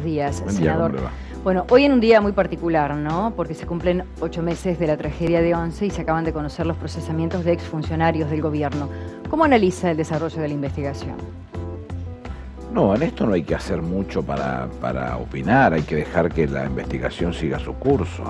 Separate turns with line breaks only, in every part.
días,
Buen día,
senador.
¿cómo le va?
Bueno, hoy en un día muy particular, ¿no? Porque se cumplen 8 meses de la tragedia de Once y se acaban de conocer los procesamientos de exfuncionarios del gobierno. ¿Cómo analiza el desarrollo de la investigación?
No, en esto no hay que hacer mucho para opinar, hay que dejar que la investigación siga su curso.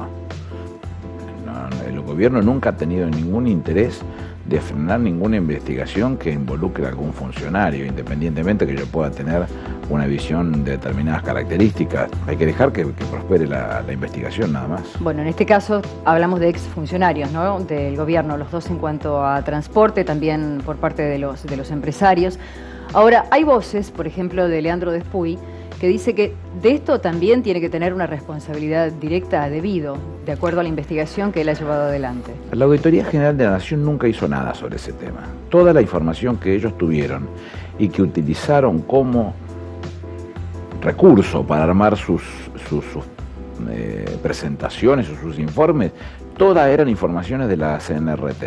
El gobierno nunca ha tenido ningún interés de frenar ninguna investigación que involucre a algún funcionario, independientemente que yo pueda tener una visión de determinadas características. Hay que dejar que prospere la investigación, nada más.
Bueno, en este caso hablamos de exfuncionarios, ¿no? Del gobierno, los dos en cuanto a transporte, también por parte de los empresarios. Ahora, hay voces, por ejemplo, de Leandro Despuy, que dice que de esto también tiene que tener una responsabilidad directa a Debido, de acuerdo a la investigación que él ha llevado adelante.
La Auditoría General de la Nación nunca hizo nada sobre ese tema. Toda la información que ellos tuvieron y que utilizaron como recurso para armar sus presentaciones o sus informes, todas eran informaciones de la CNRT.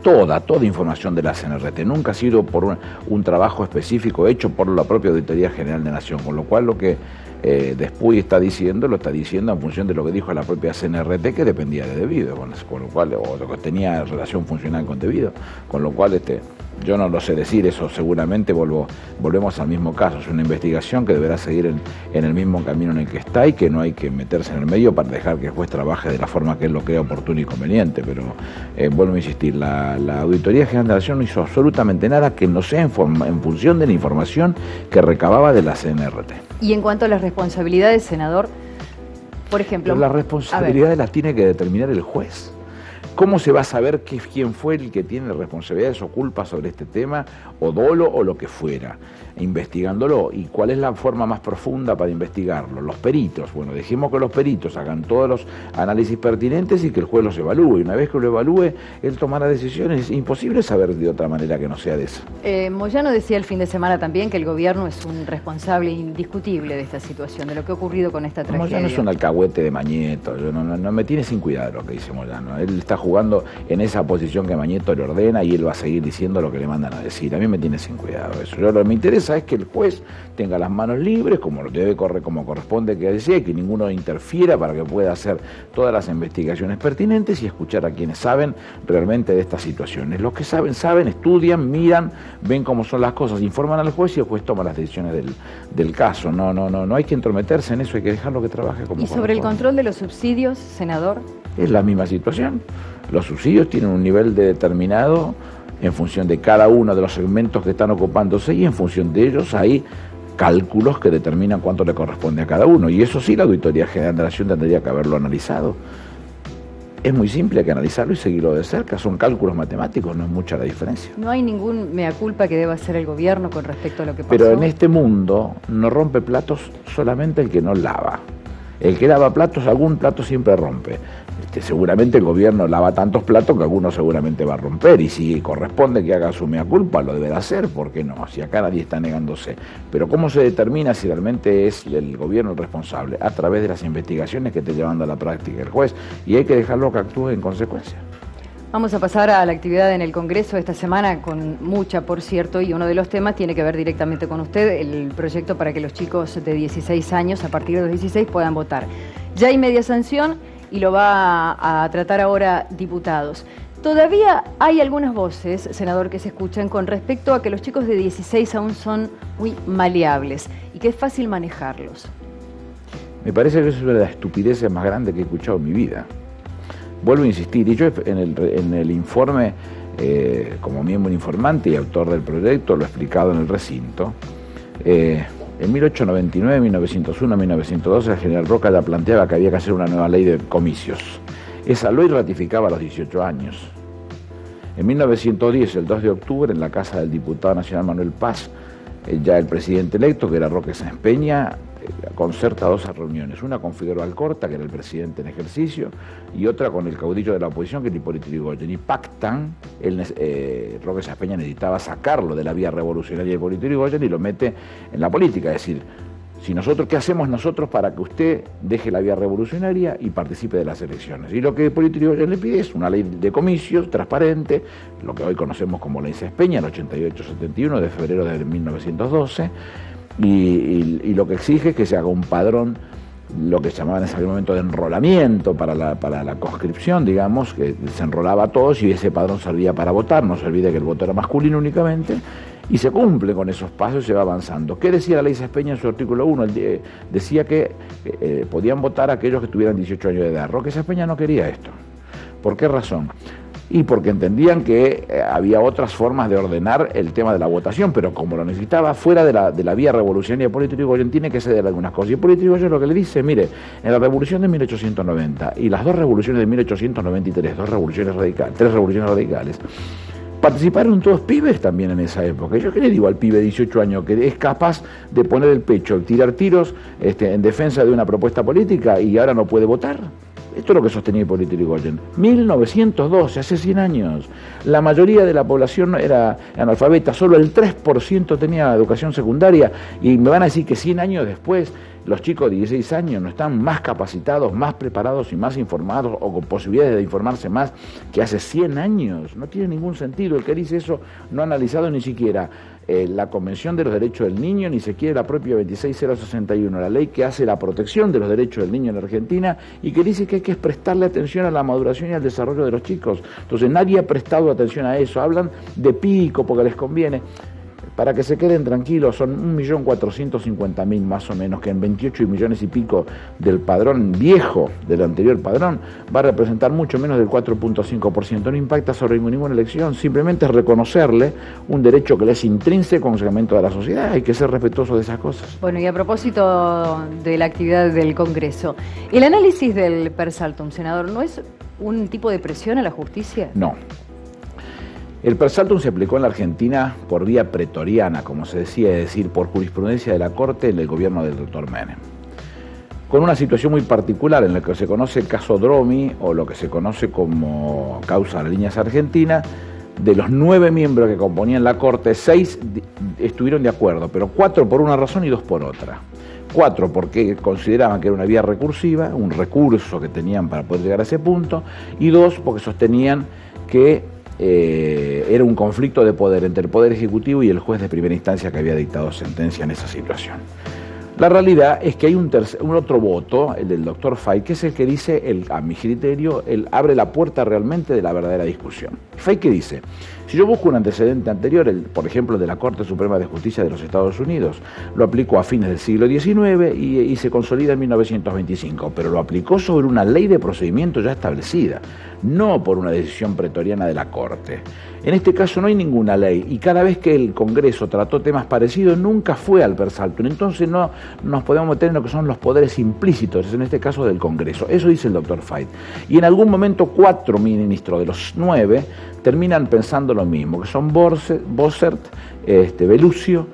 Toda información de la CNRT, nunca ha sido por un trabajo específico hecho por la propia Auditoría General de la Nación, con lo cual lo que Despuy está diciendo, lo está diciendo en función de lo que dijo la propia CNRT, que dependía de Debido, con lo cual, o lo que tenía relación funcional con Debido, con lo cual yo no lo sé decir, eso seguramente volvemos al mismo caso, es una investigación que deberá seguir en el mismo camino en el que está y que no hay que meterse en el medio para dejar que el juez trabaje de la forma que él lo crea oportuno y conveniente, pero vuelvo a insistir, la Auditoría General de la Nación no hizo absolutamente nada que no sea en función de la información que recababa de la CNRT.
Y en cuanto a las responsabilidades, senador, por ejemplo...
Pero las responsabilidades las tiene que determinar el juez. ¿Cómo se va a saber quién fue el que tiene responsabilidades o culpas sobre este tema, o dolo, o lo que fuera? Investigándolo. ¿Y cuál es la forma más profunda para investigarlo? Los peritos. Bueno, dejemos que los peritos hagan todos los análisis pertinentes y que el juez los evalúe. Y una vez que lo evalúe, él tomará decisiones. Es imposible saber de otra manera que no sea de eso.
Moyano decía el fin de semana también que el gobierno es un responsable indiscutible de esta situación, de lo que ha ocurrido con esta tragedia.
Moyano es un alcahuete de Mañeto. No me tiene sin cuidado lo que dice Moyano. Él está jugando en esa posición que Mañeto le ordena y él va a seguir diciendo lo que le mandan a decir. A mí me tiene sin cuidado eso. Lo que me interesa es que el juez tenga las manos libres, como lo debe como corresponde que decía, y que ninguno interfiera para que pueda hacer todas las investigaciones pertinentes y escuchar a quienes saben realmente de estas situaciones. Los que saben, estudian, miran, ven cómo son las cosas, informan al juez y el juez toma las decisiones del caso. No hay que entrometerse en eso, hay que dejarlo que trabaje como corresponde.
¿Y sobre el control de los subsidios, senador?
Es la misma situación. Los subsidios tienen un nivel determinado en función de cada uno de los segmentos que están ocupándose y en función de ellos hay cálculos que determinan cuánto le corresponde a cada uno. Y eso sí, la Auditoría General de la Nación tendría que haberlo analizado. Es muy simple, hay que analizarlo y seguirlo de cerca. Son cálculos matemáticos, no es mucha la diferencia.
No hay ningún mea culpa que deba hacer el gobierno con respecto a lo que pasó.
Pero en este mundo no rompe platos solamente el que no lava. El que lava platos, algún plato siempre rompe. Seguramente el gobierno lava tantos platos que alguno seguramente va a romper, y si corresponde que haga su mea culpa, lo deberá hacer, ¿por qué no? Si acá nadie está negándose. Pero ¿cómo se determina si realmente es el gobierno el responsable? A través de las investigaciones que esté llevando a la práctica el juez, y hay que dejarlo que actúe en consecuencia.
Vamos a pasar a la actividad en el Congreso esta semana, con mucha, por cierto, y uno de los temas tiene que ver directamente con usted, el proyecto para que los chicos de 16 años, a partir de los 16, puedan votar. Ya hay media sanción y lo va a tratar ahora diputados. Todavía hay algunas voces, senador, que se escuchan con respecto a que los chicos de 16 aún son muy maleables y que es fácil manejarlos.
Me parece que eso es una de las estupideces más grandes que he escuchado en mi vida. Vuelvo a insistir, y yo en el informe, como miembro informante y autor del proyecto, lo he explicado en el recinto. En 1899, 1901, 1912, el general Roca ya planteaba que había que hacer una nueva ley de comicios. Esa ley ratificaba a los 18 años. En 1910, el 2 de octubre, en la casa del diputado nacional Manuel Paz, ya el presidente electo, que era Roque Sáenz Peña, concerta 2 reuniones, una con Figueroa Alcorta, que era el presidente en ejercicio, y otra con el caudillo de la oposición, que era Hipólito Yrigoyen, y pactan, Roque Sáenz Peña necesitaba sacarlo de la vía revolucionaria de Hipólito Yrigoyen y lo mete en la política, es decir, ¿qué hacemos nosotros para que usted deje la vía revolucionaria y participe de las elecciones? Y lo que Hipólito Yrigoyen le pide es una ley de comicios transparente, lo que hoy conocemos como ley Sáenz Peña, el 88-71 de febrero de 1912, y lo que exige es que se haga un padrón, lo que llamaban en ese momento de enrolamiento para la conscripción, digamos, que se enrolaba a todos y ese padrón servía para votar, no se olvide que el voto era masculino únicamente, y se cumple con esos pasos y se va avanzando. ¿Qué decía la ley Saspeña en su artículo 1? Decía que podían votar aquellos que tuvieran 18 años de edad. Roque Saspeña no quería esto. ¿Por qué razón? Y porque entendían que había otras formas de ordenar el tema de la votación, pero como lo necesitaba fuera de la vía revolucionaria, Hipólito Yrigoyen tiene que ceder algunas cosas. Y Hipólito Yrigoyen lo que le dice, mire, en la revolución de 1890 y las dos revoluciones de 1893, tres revoluciones radicales, participaron todos pibes también en esa época. ¿Yo qué le digo al pibe de 18 años que es capaz de poner el pecho, tirar tiros en defensa de una propuesta política y ahora no puede votar? Esto es lo que sostenía Hipólito Yrigoyen. 1912, hace 100 años. La mayoría de la población era analfabeta, solo el 3% tenía educación secundaria, y me van a decir que 100 años después los chicos de 16 años no están más capacitados, más preparados y más informados, o con posibilidades de informarse más que hace 100 años. No tiene ningún sentido. El que dice eso no ha analizado ni siquiera la Convención de los Derechos del Niño, ni siquiera la propia 26061, la ley que hace la protección de los derechos del niño en Argentina y que dice que hay que prestarle atención a la maduración y al desarrollo de los chicos. Entonces nadie ha prestado atención a eso. Hablan de pico porque les conviene. Para que se queden tranquilos, son 1.450.000 más o menos, que en 28 millones y pico del padrón viejo, del anterior padrón, va a representar mucho menos del 4.5%. No impacta sobre ninguna elección, simplemente es reconocerle un derecho que le es intrínseco en segmento de la sociedad. Hay que ser respetuoso de esas cosas.
Bueno, y a propósito de la actividad del Congreso, ¿el análisis del per saltum, senador, no es un tipo de presión a la justicia?
No. El per saltum se aplicó en la Argentina por vía pretoriana, como se decía, es decir, por jurisprudencia de la Corte en el gobierno del doctor Menem, con una situación muy particular en la que se conoce el caso Dromi, o lo que se conoce como causa de las líneas argentinas. De los 9 miembros que componían la Corte, 6 estuvieron de acuerdo, pero 4 por una razón y 2 por otra. 4 porque consideraban que era una vía recursiva, un recurso que tenían para poder llegar a ese punto, y 2 porque sostenían que era un conflicto de poder entre el Poder Ejecutivo y el juez de primera instancia que había dictado sentencia en esa situación. La realidad es que hay un otro voto, el del doctor Fay, que es el que dice, a mi criterio, él abre la puerta realmente de la verdadera discusión. Fay, ¿qué dice? Si yo busco un antecedente anterior, por ejemplo, el de la Corte Suprema de Justicia de los Estados Unidos, lo aplicó a fines del siglo XIX y se consolida en 1925, pero lo aplicó sobre una ley de procedimiento ya establecida, no por una decisión pretoriana de la Corte. En este caso no hay ninguna ley, y cada vez que el Congreso trató temas parecidos nunca fue al per saltum. Entonces no nos podemos meter en lo que son los poderes implícitos, en este caso del Congreso. Eso dice el doctor Fay. Y en algún momento 4 ministros de los 9 terminan pensando lo mismo, que son Bossert, Belluccio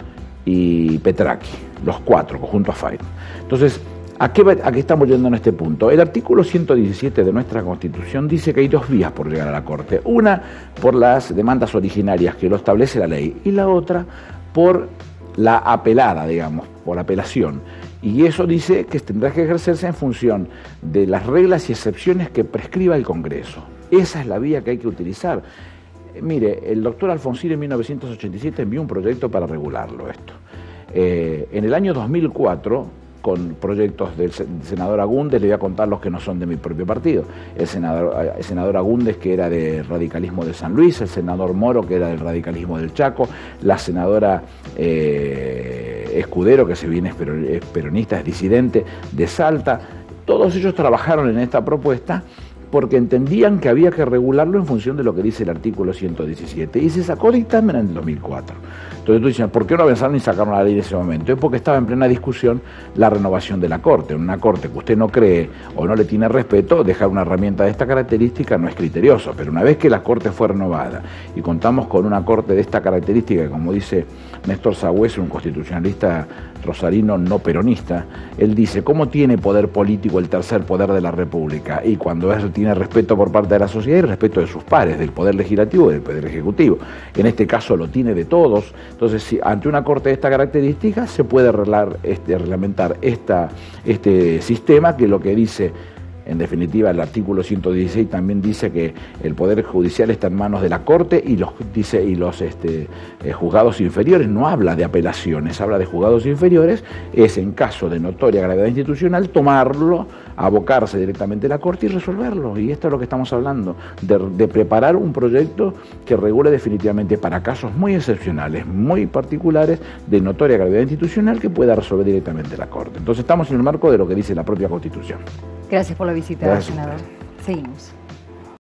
y Petracchi, los 4 junto a Fay. Entonces, ¿a qué estamos yendo en este punto? El artículo 117 de nuestra Constitución dice que hay 2 vías por llegar a la Corte. Una por las demandas originarias que lo establece la ley y la otra por la apelada, digamos, por apelación. Y eso dice que tendrá que ejercerse en función de las reglas y excepciones que prescriba el Congreso. Esa es la vía que hay que utilizar. Mire, el doctor Alfonsín en 1987 envió un proyecto para regularlo esto. En el año 2004, con proyectos del senador Agúndez, le voy a contar los que no son de mi propio partido. El senador Agúndez, que era del radicalismo de San Luis, el senador Moro, que era del radicalismo del Chaco, la senadora Escudero, que se viene es peronista, es disidente, de Salta. Todos ellos trabajaron en esta propuesta porque entendían que había que regularlo en función de lo que dice el artículo 117, y se sacó dictamen en el 2004. Entonces tú dices, ¿por qué no avanzaron y sacaron la ley en ese momento? Es porque estaba en plena discusión la renovación de la Corte. En una Corte que usted no cree o no le tiene respeto, dejar una herramienta de esta característica no es criterioso, pero una vez que la Corte fue renovada y contamos con una Corte de esta característica, como dice Néstor Sagüez, un constitucionalista rosarino no peronista, él dice, ¿cómo tiene poder político el tercer poder de la República? Y cuando tiene respeto por parte de la sociedad y respeto de sus pares, del poder legislativo y del poder ejecutivo. En este caso lo tiene de todos. Entonces, si ante una Corte de esta característica se puede reglamentar este sistema, que lo que dice En definitiva, el artículo 116 también dice que el Poder Judicial está en manos de la Corte y los juzgados inferiores. No habla de apelaciones, habla de juzgados inferiores. Es en caso de notoria gravedad institucional tomarlo, abocarse directamente a la Corte y resolverlo. Y esto es lo que estamos hablando, de preparar un proyecto que regule definitivamente para casos muy excepcionales, muy particulares, de notoria gravedad institucional que pueda resolver directamente la Corte. Entonces estamos en el marco de lo que dice la propia Constitución.
Gracias por la visita, senador. Seguimos.